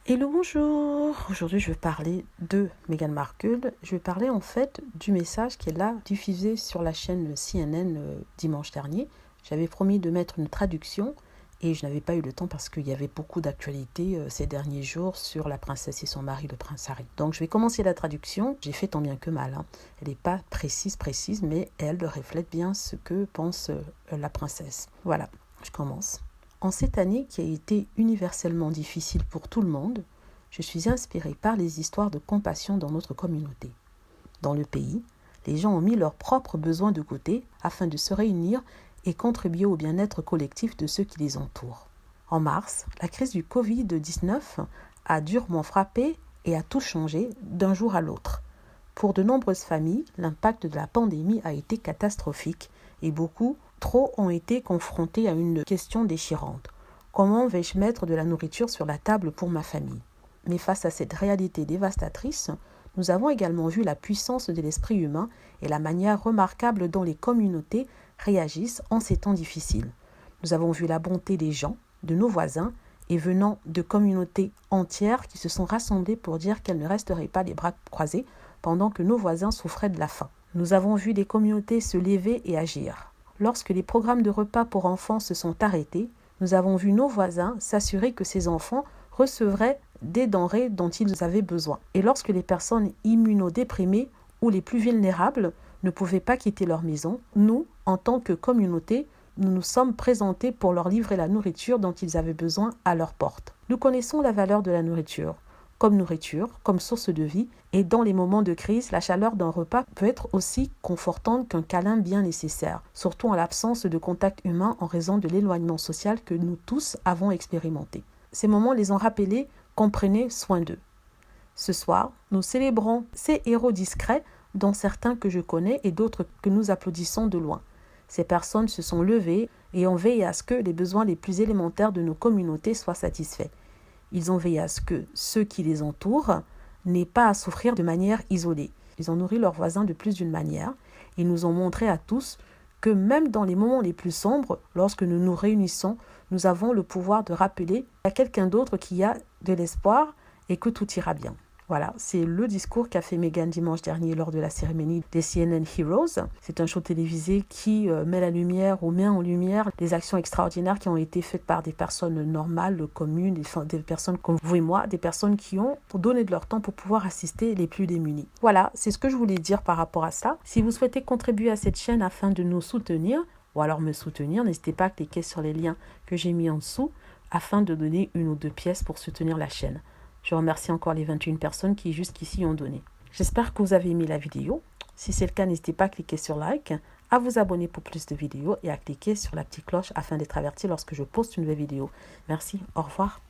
Hello, bonjour. Aujourd'hui, je vais parler de Meghan Markle. Je vais parler en fait du message qu'elle a diffusé sur la chaîne CNN dimanche dernier. J'avais promis de mettre une traduction et je n'avais pas eu le temps parce qu'il y avait beaucoup d'actualités ces derniers jours sur la princesse et son mari, le prince Harry. Donc, je vais commencer la traduction. J'ai fait tant bien que mal. Elle n'est pas précise, mais elle reflète bien ce que pense la princesse. Voilà, je commence. En cette année qui a été universellement difficile pour tout le monde, je suis inspirée par les histoires de compassion dans notre communauté. Dans le pays, les gens ont mis leurs propres besoins de côté afin de se réunir et contribuer au bien-être collectif de ceux qui les entourent. En mars, la crise du Covid-19 a durement frappé et a tout changé d'un jour à l'autre. Pour de nombreuses familles, l'impact de la pandémie a été catastrophique et beaucoup trop ont été confrontés à une question déchirante. Comment vais-je mettre de la nourriture sur la table pour ma famille? Mais face à cette réalité dévastatrice, nous avons également vu la puissance de l'esprit humain et la manière remarquable dont les communautés réagissent en ces temps difficiles. Nous avons vu la bonté des gens, de nos voisins, et venant de communautés entières qui se sont rassemblées pour dire qu'elles ne resteraient pas les bras croisés pendant que nos voisins souffraient de la faim. Nous avons vu des communautés se lever et agir. Lorsque les programmes de repas pour enfants se sont arrêtés, nous avons vu nos voisins s'assurer que ces enfants recevraient des denrées dont ils avaient besoin. Et lorsque les personnes immunodéprimées ou les plus vulnérables ne pouvaient pas quitter leur maison, nous, en tant que communauté, nous nous sommes présentés pour leur livrer la nourriture dont ils avaient besoin à leur porte. Nous connaissons la valeur de la nourriture, comme source de vie, et dans les moments de crise, la chaleur d'un repas peut être aussi confortante qu'un câlin bien nécessaire, surtout en l'absence de contact humain en raison de l'éloignement social que nous tous avons expérimenté. Ces moments les ont rappelés qu'on prenait soin d'eux. Ce soir, nous célébrons ces héros discrets, dont certains que je connais et d'autres que nous applaudissons de loin. Ces personnes se sont levées et ont veillé à ce que les besoins les plus élémentaires de nos communautés soient satisfaits. Ils ont veillé à ce que ceux qui les entourent n'aient pas à souffrir de manière isolée. Ils ont nourri leurs voisins de plus d'une manière. Ils nous ont montré à tous que même dans les moments les plus sombres, lorsque nous nous réunissons, nous avons le pouvoir de rappeler à quelqu'un d'autre qu'il y a de l'espoir et que tout ira bien. Voilà, c'est le discours qu'a fait Meghan dimanche dernier lors de la cérémonie des CNN Heroes. C'est un show télévisé qui met en lumière les actions extraordinaires qui ont été faites par des personnes normales, communes, des personnes comme vous et moi, des personnes qui ont donné de leur temps pour pouvoir assister les plus démunis. Voilà, c'est ce que je voulais dire par rapport à ça. Si vous souhaitez contribuer à cette chaîne afin de nous soutenir, ou alors me soutenir, n'hésitez pas à cliquer sur les liens que j'ai mis en dessous afin de donner 1 ou 2 pièces pour soutenir la chaîne. Je remercie encore les 21 personnes qui jusqu'ici ont donné. J'espère que vous avez aimé la vidéo. Si c'est le cas, n'hésitez pas à cliquer sur like, à vous abonner pour plus de vidéos et à cliquer sur la petite cloche afin d'être averti lorsque je poste une nouvelle vidéo. Merci, au revoir.